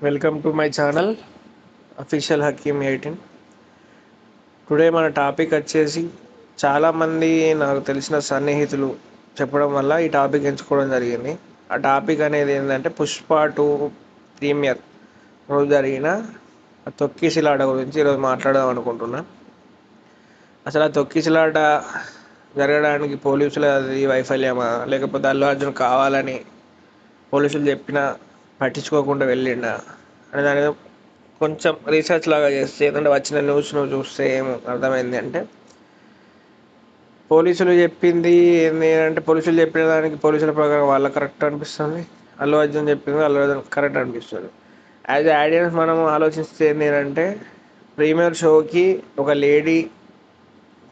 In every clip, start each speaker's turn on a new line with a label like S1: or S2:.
S1: Welcome to my channel official Hakeem 18. Today మన topic వచ్చేసి చాలామంది నాకు తెలిసిన సన్నిహితులు చెప్పడం వల్ల ఈ టాపిక్ ఎంచుకోవడం జరిగింది. ఆ టాపిక్ అనేది ఏంటంటే పుష్ప 2 ప్రీమియర్ రోజు జరిగిన తొక్కిసలాట గురించి ఈరోజు మాట్లాడదాం అనుకుంటున్నా. అసలు ఆ తొక్కిసలాట జరగడానికి పోలీసులది వైఫల్యమా, లేకపోతే అల్లు అర్జున్ కావాలని పోలీసులు చెప్పినా పట్టించుకోకుండా వెళ్ళిండా అనే దాని మీద కొంచెం రీసెర్చ్ లాగా చేస్తే, ఏంటంటే వచ్చిన న్యూస్ నువ్వు చూస్తే ఏం అర్థమైంది అంటే, పోలీసులు చెప్పింది ఏంటి అంటే, పోలీసులు చెప్పిన దానికి పోలీసుల ప్రకారం వాళ్ళ కరెక్ట్ అనిపిస్తుంది, అల్లు అర్జున్ చెప్పింది అల్లు అర్జున్ కరెక్ట్ అనిపిస్తుంది. యాజ్ ఆడియన్స్ మనం ఆలోచిస్తే ఏంటి అంటే, ప్రీమియర్ షోకి ఒక లేడీ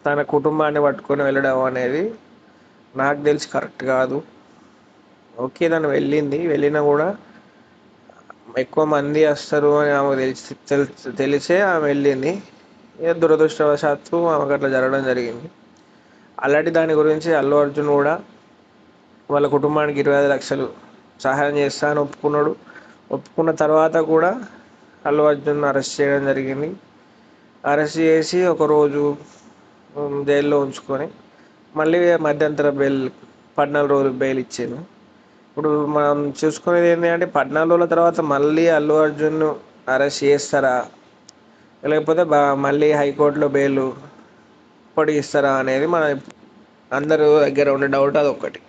S1: తన కుటుంబాన్ని పట్టుకొని వెళ్ళడం అనేది నాకు తెలిసి కరెక్ట్ కాదు. ఓకే, తను వెళ్ళినా కూడా ఎక్కువ మంది వస్తారు అని ఆమెకు తెలిసే ఆమె వెళ్ళింది. ఇక దురదృష్టవశాత్తు ఆమెకు అట్లా జరగడం జరిగింది. అలాంటి దాని గురించి అల్లు అర్జున్ కూడా వాళ్ళ కుటుంబానికి 25 లక్షలు సహాయం చేస్తా అని ఒప్పుకున్నాడు. ఒప్పుకున్న తర్వాత కూడా అల్లు అర్జున్ అరెస్ట్ చేయడం జరిగింది. అరెస్ట్ చేసి ఒకరోజు జైల్లో ఉంచుకొని మళ్ళీ మధ్యంతర బెయిల్ 14 రోజులు బెయిల్ ఇచ్చాను. ఇప్పుడు మనం చూసుకునేది ఏంటి అంటే, 14 రోజుల తర్వాత మళ్ళీ అల్లు అర్జున్ అరెస్ట్ చేస్తారా, లేకపోతే మళ్ళీ హైకోర్టులో బెయిల్ పొడిగిస్తారా అనేది మన అందరూ దగ్గర ఉండే డౌట్. అదొక్కటి.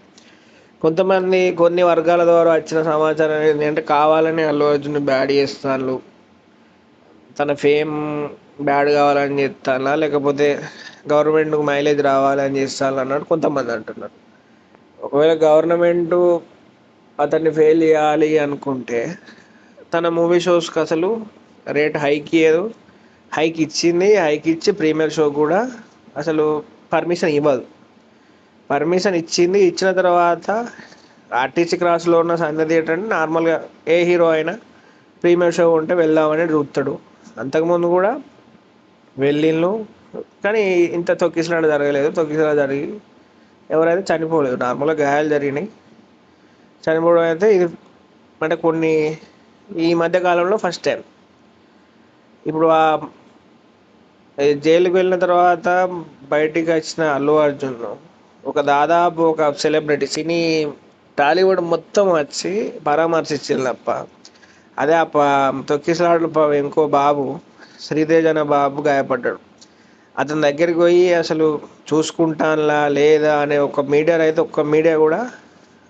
S1: కొన్ని వర్గాల ద్వారా వచ్చిన సమాచారం ఏంటంటే, కావాలని అల్లు అర్జున్ బ్యాడ్ చేస్తాను, తన ఫేమ్ బ్యాడ్ కావాలని చేస్తానా, లేకపోతే గవర్నమెంట్కు మైలేజ్ రావాలని చేస్తాను అన్నట్టు కొంతమంది అంటున్నారు. ఒకవేళ గవర్నమెంట్ అతన్ని ఫెయిల్ చేయాలి అనుకుంటే తన మూవీ షోస్కి అసలు రేట్ హైక్ ఇచ్చింది. హైక్ ఇచ్చి ప్రీమియర్ షో కూడా అసలు పర్మిషన్ ఇవ్వదు. పర్మిషన్ ఇచ్చిన తర్వాత ఆర్టీసీ క్రాస్లో ఉన్న సంగతి ఏంటంటే, నార్మల్గా ఏ హీరో అయినా ప్రీమియర్ షో ఉంటే వెళ్దామని చూస్తాడు. అంతకుముందు కూడా వెళ్ళిళ్ళు, కానీ ఇంత తొక్కిసలాట జరగలేదు. తొక్కిసలాట జరిగి ఎవరైతే చనిపోలేదు, నార్మల్గా గాయాలు జరిగినాయి. చనిపోవడం అయితే ఇది అంటే ఈ మధ్య కాలంలో ఫస్ట్ టైం. ఇప్పుడు జైలుకి వెళ్ళిన తర్వాత బయటికి వచ్చిన అల్లు అర్జున్ దాదాపు ఒక సెలబ్రిటీ, సినీ టాలీవుడ్ మొత్తం వచ్చి పరామర్శించింది తప్ప, అదే తొక్కిసలాటలో ఇంకో బాబు, శ్రీతేజ్ అనే బాబు గాయపడ్డాడు. అతని దగ్గరికి పోయి అసలు చూసుకుంటానులా లేదా అనే ఒక్క మీడియా కూడా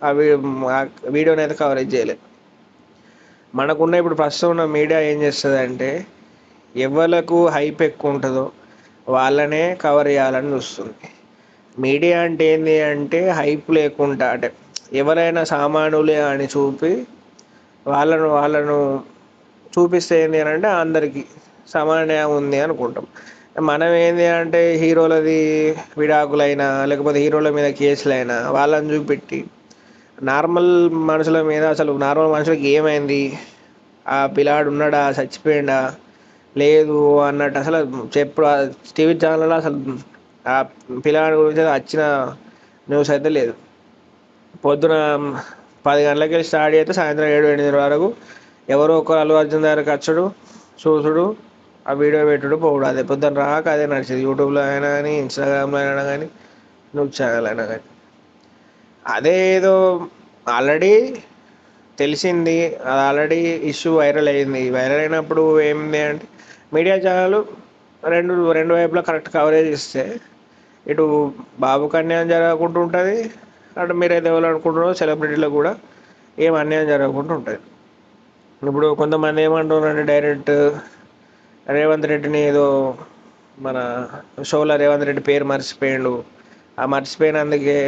S1: ఆ వీడియోని అయితే కవరేజ్ చేయలేదు. మనకున్న ఇప్పుడు ప్రస్తుతం ఉన్న మీడియా ఏం చేస్తుంది అంటే, ఎవరికి హైప్ ఎక్కువ ఉంటుందో వాళ్ళనే కవర్ చేయాలని చూస్తుంది. మీడియా అంటే ఏంటి అంటే, హైప్ లేకుండా అంటే ఎవరైనా సామాన్యులే అని చూపి వాళ్ళను చూపిస్తే ఏంటి అని అంటే అందరికీ సమానం ఉంది అనుకుంటాం. మనం ఏంటి అంటే, హీరోలది విడాకులైనా లేకపోతే హీరోల మీద కేసులైనా వాళ్ళని చూపెట్టి నార్మల్ మనుషులకి ఏమైంది, ఆ పిల్లాడు ఉన్నాడా, చచ్చిపోయిందా, లేదు అన్నట్టు అసలు టీవీ ఛానల్లో అసలు ఆ పిల్లాడి గురించి వచ్చిన న్యూస్ అయితే లేదు. పొద్దున 10 గంటలకి స్టార్ట్ చేస్తే సాయంత్రం 7-8 వరకు ఎవరో ఒకరు అల్లు అర్జున్ దగ్గరకు వచ్చుడు, చూసుడు, ఆ వీడియో పెట్టుడు, పోవుడు. అదే పొద్దున్న రాక అదే నడిచేది. యూట్యూబ్లో అయినా కానీ, ఇన్స్టాగ్రామ్లో అయినా కానీ, న్యూస్ ఛానల్ అయినా కానీ. అదే ఏదో ఆల్రెడీ తెలిసింది, అది ఆల్రెడీ ఇష్యూ వైరల్ అయింది. వైరల్ అయినప్పుడు ఏమింది అంటే, మీడియా ఛానల్ రెండు వైపులా కరెక్ట్ కవరేజ్ ఇస్తే ఇటు బాబుకి అన్యాయం జరగకుండా ఉంటుంది, అటు మీరైతే ఎవరు అనుకుంటున్నారో సెలబ్రిటీలకు కూడా ఏం అన్యాయం జరగకుండా ఉంటుంది. ఇప్పుడు కొంతమంది ఏమంటున్నారంటే, డైరెక్ట్ రేవంత్ రెడ్డిని ఏదో మన షోలో రేవంత్ రెడ్డి పేరు మర్చిపోయిండు, ఆ మర్చిపోయినందుకే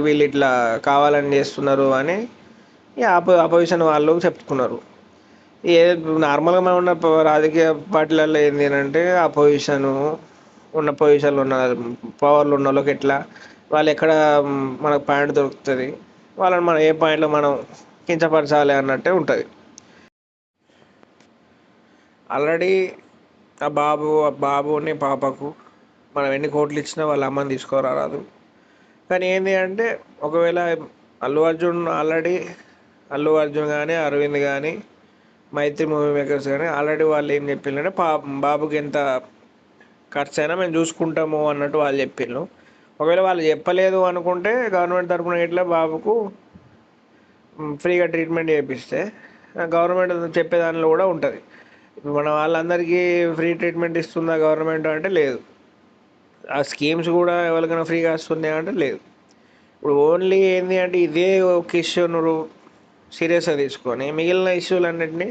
S1: వీళ్ళు ఇట్లా కావాలని చేస్తున్నారు అని ఈ అపోజిషన్ వాళ్ళు చెప్పుకున్నారు. నార్మల్గా మనం ఉన్న రాజకీయ పార్టీలలో ఏంటి అంటే, పొజిషన్లో ఉన్న పవర్లు ఉన్న వాళ్ళకి ఎట్లా వాళ్ళు ఎక్కడ మనకు పాయింట్ దొరుకుతుంది, వాళ్ళని మనం ఏ పాయింట్లో మనం కించపరచాలి అన్నట్టే ఉంటుంది. ఆల్రెడీ ఆ బాబుని పాపకు మనం ఎన్ని కోట్లు ఇచ్చినా వాళ్ళ అమ్మని తీసుకోరాదు. కానీ ఏంటి అంటే, ఒకవేళ అల్లు అర్జున్ కానీ అరవింద్ కానీ మైత్రి మూవీ మేకర్స్ కానీ ఆల్రెడీ వాళ్ళు ఏం చెప్పిందంటే బాబుకి ఎంత ఖర్చు అయినా మేము చూసుకుంటాము అన్నట్టు వాళ్ళు చెప్పిండ్రు. ఒకవేళ వాళ్ళు చెప్పలేదు అనుకుంటే గవర్నమెంట్ తరపున ఇట్లా బాబుకు ఫ్రీగా ట్రీట్మెంట్ చేపిస్తే గవర్నమెంట్ చెప్పే దానిలో కూడా ఉంటుంది. ఇప్పుడు మన వాళ్ళందరికీ ఫ్రీ ట్రీట్మెంట్ ఇస్తుందా గవర్నమెంట్ అంటే లేదు. ఆ స్కీమ్స్ కూడా ఎవరికైనా ఫ్రీగా వస్తున్నాయా అంటే లేదు. ఇప్పుడు ఓన్లీ ఏంటి అంటే ఇదే ఒక ఇష్యూను సీరియస్గా తీసుకొని మిగిలిన ఇష్యూలన్నింటినీ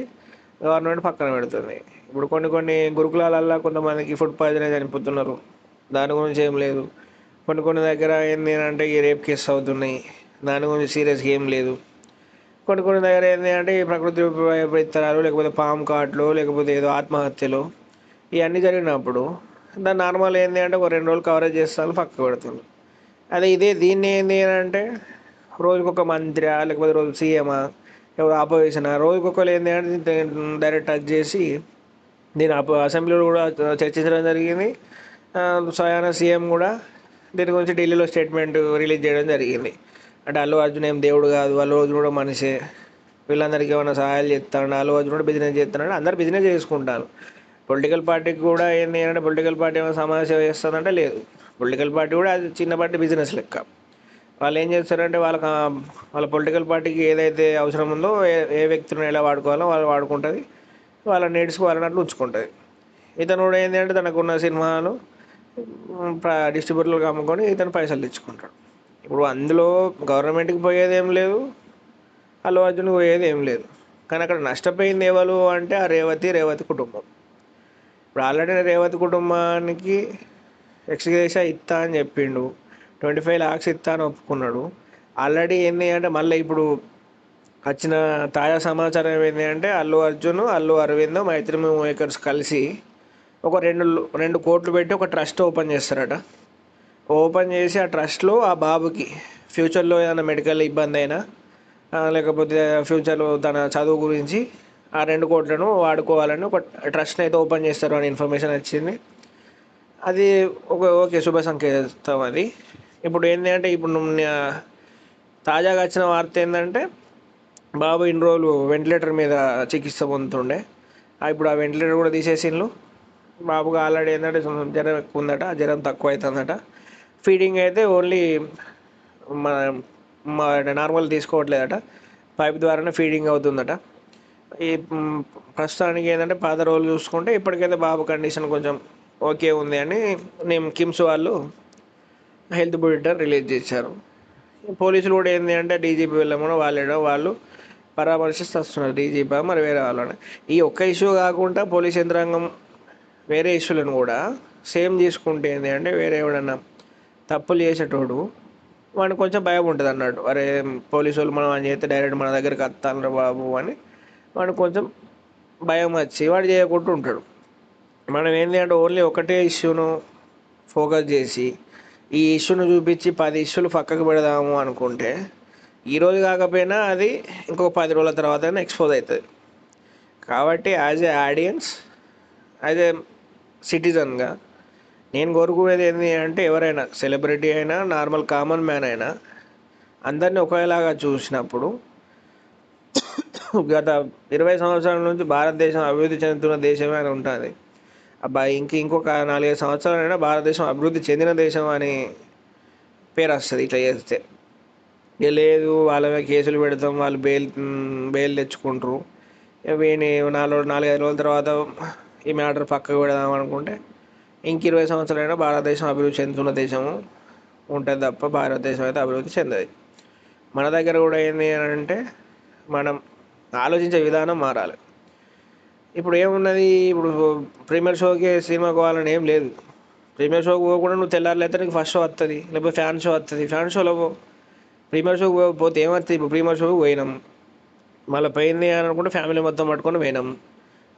S1: గవర్నమెంట్ పక్కన పెడుతుంది. ఇప్పుడు కొన్ని కొన్ని గురుకులాలల్లో కొంతమందికి ఫుడ్ పాయిజన్ చనిపోతున్నారు, దాని గురించి ఏం లేదు. కొన్ని కొన్ని దగ్గర ఏంటి అంటే ఈ రేప్ కేసు అవుతున్నాయి, దాని గురించి సీరియస్గా ఏం లేదు. కొన్ని కొన్ని దగ్గర ఏంటి అంటే ఈ ప్రకృతి వైపరీత్యాలు లేకపోతే పాము కాట్లు లేకపోతే ఏదో ఆత్మహత్యలు ఇవన్నీ జరిగినప్పుడు దాన్ని నార్మల్ ఏంటి అంటే ఒక 2 రోజులు కవరేజ్ చేస్తాను పక్కకు పెడుతుంది. అదే దీన్ని ఏంటి అంటే రోజుకొక మంత్రి లేకపోతే రోజు సీఎమా ఎవరు ఆపోజిషన్ రోజుకొకరు ఏంటి అంటే డైరెక్ట్ టచ్ చేసి దీని అసెంబ్లీలో కూడా చర్చించడం జరిగింది. స్వయాన సీఎం కూడా దీని గురించి ఢిల్లీలో స్టేట్మెంట్ రిలీజ్ చేయడం జరిగింది. అంటే అల్లు అర్జున్ ఏం దేవుడు కాదు, అల్లు అర్జున్ కూడా మనిషే, వీళ్ళందరికీ ఏమైనా సహాయాలు చేస్తాడు, అల్లు అర్జున్ కూడా బిజినెస్ చేస్తున్నాడు, అందరు బిజినెస్ చేసుకుంటారు. పొలిటికల్ పార్టీకి కూడా ఏంటి అంటే పొలిటికల్ పార్టీ ఏమైనా సమాజ సేవ చేస్తుందంటే లేదు. పొలిటికల్ పార్టీ కూడా అది చిన్న పార్టీ బిజినెస్ లెక్క. వాళ్ళు ఏం చేస్తారంటే వాళ్ళ పొలిటికల్ పార్టీకి ఏదైతే అవసరం ఉందో ఏ వ్యక్తిని ఎలా వాడుకోవాలో వాళ్ళు వాడుకుంటుంది, వాళ్ళ నీడ్స్కి వాళ్ళని అట్లా ఉంచుకుంటుంది. ఇతను కూడా ఏంటి అంటే తనకున్న సినిమాలు డిస్ట్రిబ్యూటర్లకు అమ్ముకొని ఇతను పైసలు తెచ్చుకుంటాడు. ఇప్పుడు అందులో గవర్నమెంట్కి పోయేది ఏం లేదు, అల్లు అర్జున్కి పోయేది ఏం లేదు. కానీ అక్కడ నష్టపోయింది ఎవరు అంటే ఆ రేవతి కుటుంబం. ఇప్పుడు ఆల్రెడీ రేవతి కుటుంబానికి ఎక్స్గ్రేషియా ఇస్తా అని చెప్పిండు, 25 lakhs ఇస్తా అని ఒప్పుకున్నాడు. ఆల్రెడీ ఏంటి అంటే మళ్ళీ ఇప్పుడు వచ్చిన తాజా సమాచారం ఏంటి అంటే అల్లు అర్జున్, అల్లు అరవింద్, మైత్రి మేకర్స్ కలిసి ఒక 2 కోట్లు పెట్టి ఒక ట్రస్ట్ ఓపెన్ చేస్తారట. ఓపెన్ చేసి ఆ ట్రస్ట్లో ఆ బాబుకి ఫ్యూచర్లో ఏదైనా మెడికల్ ఇబ్బంది అయినా లేకపోతే ఫ్యూచర్లో తన చదువు గురించి ఆ 2 కోట్లను వాడుకోవాలని ఒక ట్రస్ట్ని అయితే ఓపెన్ చేస్తారు అని ఇన్ఫర్మేషన్ వచ్చింది. అది ఓకే శుభ సంకేతం అది. ఇప్పుడు ఏంటి అంటే ఇప్పుడు తాజాగా వచ్చిన వార్త ఏంటంటే బాబు ఇన్ని రోజులు వెంటిలేటర్ మీద చికిత్స పొందుతుండే, ఇప్పుడు ఆ వెంటిలేటర్ కూడా తీసేసిండ్రు. బాబుకి ఆల్రెడీ ఏంటంటే జ్వరం ఎక్కువ ఉందట, ఆ జ్వరం తక్కువ అవుతుందట. ఫీడింగ్ అయితే ఓన్లీ మన నార్మల్ తీసుకోవట్లేదట, పైప్ ద్వారానే ఫీడింగ్ అవుతుందట. ఈ ప్రస్తుతానికి ఏంటంటే పాత రోజులు చూసుకుంటే ఇప్పటికైతే బాబు కండిషన్ కొంచెం ఓకే ఉంది అని కిమ్స్ వాళ్ళు హెల్త్ బులెటిన్ రిలీజ్ చేశారు. పోలీసులు కూడా ఏంటి అంటే డీజీపీ వెళ్ళమని వాళ్ళు పరామర్శిస్తూ వస్తున్నారు. డీజీపీ మరి వేరే వాళ్ళని ఈ ఒక్క ఇష్యూ కాకుండా పోలీస్ యంత్రాంగం వేరే ఇష్యూలను కూడా సేమ్ తీసుకుంటే ఏంటి అంటే వేరే ఎవడన్నా తప్పులు చేసేటోడు వాడికి కొంచెం భయం ఉంటుంది అన్నట్టు, అరే పోలీసు వాళ్ళు మనం అని చేస్తే డైరెక్ట్ మన దగ్గరికి వస్తాను బాబు అని వాడికి కొంచెం భయం వచ్చి వాడు చేయకుండా ఉంటాడు. మనం ఏంటి అంటే ఓన్లీ ఒకటే ఇష్యూను ఫోకస్ చేసి ఈ ఇష్యూను చూపించి 10 ఇష్యూలు పక్కకు పెడదాము అనుకుంటే ఈరోజు కాకపోయినా అది ఇంకొక 10 రోజుల తర్వాత ఎక్స్పోజ్ అవుతుంది. కాబట్టి as a audience, as a సిటిజన్గా నేను కోరుకునేది ఏంటి అంటే ఎవరైనా సెలబ్రిటీ అయినా నార్మల్ కామన్ మ్యాన్ అయినా అందరినీ ఒకేలాగా చూసినప్పుడు గత 20 సంవత్సరాల నుంచి భారతదేశం అభివృద్ధి చెందుతున్న దేశమే అని ఉంటుంది. అబ్బాయి ఇంకొక 4-5 సంవత్సరాలైనా భారతదేశం అభివృద్ధి చెందిన దేశం అని పేరు వస్తుంది ఇట్లా చేస్తే. లేదు వాళ్ళ మీద కేసులు పెడతాం, వాళ్ళు బెయిల్ తెచ్చుకుంటారు, వీని 4-5 రోజుల తర్వాత ఈ మ్యాటర్ పక్కకు పెడదాం అనుకుంటే 20 సంవత్సరాలైనా భారతదేశం అభివృద్ధి చెందుతున్న దేశము ఉంటుంది తప్ప భారతదేశం అయితే అభివృద్ధి చెందదు. మన దగ్గర కూడా ఏంటి అని అంటే మనం ఆలోచించే విధానం మారాలి. ఇప్పుడు ఏమున్నది, ఇప్పుడు ప్రీమియర్ షోకి సినిమాకి పోవాలని ఏం లేదు. ప్రీమియర్ షోకి పోకుండా నువ్వు తెల్లారులైతే నీకు ఫస్ట్ షో వస్తుంది, లేకపోతే ఫ్యాన్ షో వస్తుంది, ఫ్యాన్ షోలో ప్రీమియర్ షోకి పోతే ఏమవుతుంది, ఇప్పుడు ప్రీమియర్ షోకి పోయినాం మళ్ళీ పోయింది అని అనుకుంటే ఫ్యామిలీ మొత్తం పట్టుకొని పోయినాం,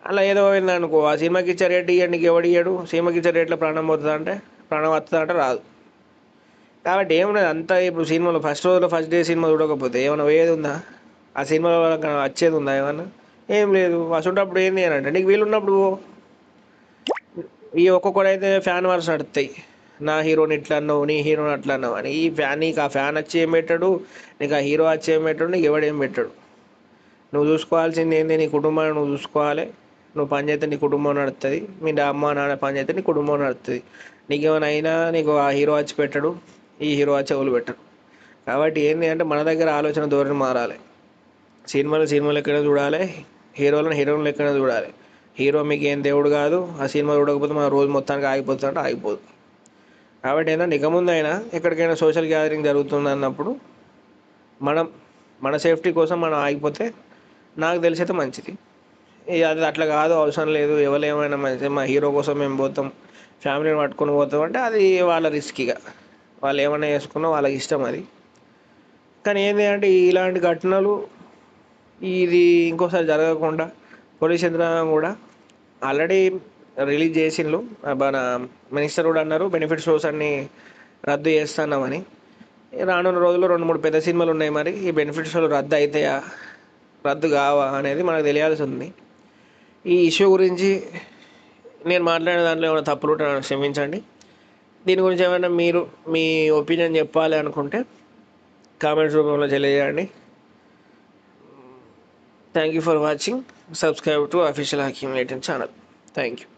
S1: అలా ఏదో పోయింది అనుకో ఆ సినిమాకి ఇచ్చే రేట్ ఇవ్వండికి ఎవడు ఇయ్యడు, సినిమాకి ఇచ్చే రేట్లో ప్రాణం పోతుంది అంటే ప్రాణం వస్తుంది అంటే రాదు. కాబట్టి ఏమున్నది అంతా ఇప్పుడు సినిమాలో ఫస్ట్ రోజులో ఫస్ట్ డే సినిమా చూడకపోతే ఏమైనా పోయేది ఉందా, ఆ సినిమాలో వచ్చేది ఉందా ఏమన్నా, ఏం లేదు. అసలు ఏంది అని అంటే నీకు వీలు ఉన్నప్పుడు ఈ ఒక్కొక్కడైతే ఫ్యాన్ వార్స్ నడుస్తాయి, నా హీరోని ఇట్లా అన్నావు, నీ హీరోని అట్లా అన్నావు అని. ఈ ఫ్యాన్ నీకు ఆ ఫ్యాన్ వచ్చి ఏం పెట్టాడు, నీకు ఆ హీరో వచ్చి ఏం పెట్టాడు, నీకు ఎవడేం పెట్టాడు. నువ్వు చూసుకోవాల్సింది ఏంది, నీ కుటుంబాన్ని నువ్వు చూసుకోవాలి. నువ్వు పని చేస్తే నీ కుటుంబం నడుస్తుంది, మీ అమ్మ నాన్న పని చేస్తే నీ కుటుంబం నడుస్తుంది. నీకేమైనా అయినా నీకు ఆ హీరో వచ్చి పెట్టడు, ఈ హీరో వచ్చి చెవులు పెట్టడు. కాబట్టి ఏంటి అంటే మన దగ్గర ఆలోచన ధోరణి మారాలి. సినిమాలు ఎక్కడ చూడాలి, హీరోయిన్లు ఎక్కడ చూడాలి. హీరో మీకు ఏం దేవుడు కాదు, ఆ సినిమా చూడకపోతే మన రోజు మొత్తానికి ఆగిపోతుంది అంటే ఆగిపోదు. కాబట్టి ఏంటంటే ఇక ముందు అయినా ఎక్కడికైనా సోషల్ గ్యాదరింగ్ జరుగుతుంది అన్నప్పుడు మనం మన సేఫ్టీ కోసం మనం ఆగిపోతే నాకు తెలిసైతే మంచిది. అది అట్లా కాదు, అవసరం లేదు, ఎవరు ఏమైనా మంచిది, మా హీరో కోసం మేము పోతాం, ఫ్యామిలీని పట్టుకొని పోతాం అంటే అది వాళ్ళ రిస్క్గా, వాళ్ళు ఏమైనా చేసుకున్నా వాళ్ళకి ఇష్టం అది. కానీ ఏంటి అంటే ఇలాంటి ఘటనలు ఇది ఇంకోసారి జరగకుండా పోలీస్ యంత్రాంగం కూడా ఆల్రెడీ రిలీజ్ చేసిండ్రు. మన మినిస్టర్ కూడా అన్నారు బెనిఫిట్ షోస్ అన్ని రద్దు చేస్తున్నామని. రానున్న రోజుల్లో 2-3 పెద్ద సినిమాలు ఉన్నాయి. మరి ఈ బెనిఫిట్ షోలు రద్దు అవుతాయా, రద్దు కావా అనేది మనకు తెలియాల్సి ఉంది. ఈ ఇష్యూ గురించి నేను మాట్లాడిన దాంట్లో ఏమైనా తప్పులు ఉంటే నన్ను క్షమించండి. దీని గురించి ఏమైనా మీరు మీ ఒపీనియన్ చెప్పాలి అనుకుంటే కామెంట్స్ రూపంలో తెలియజేయండి. Thank you for watching. Subscribe to official Hakeem 18 channel. Thank you.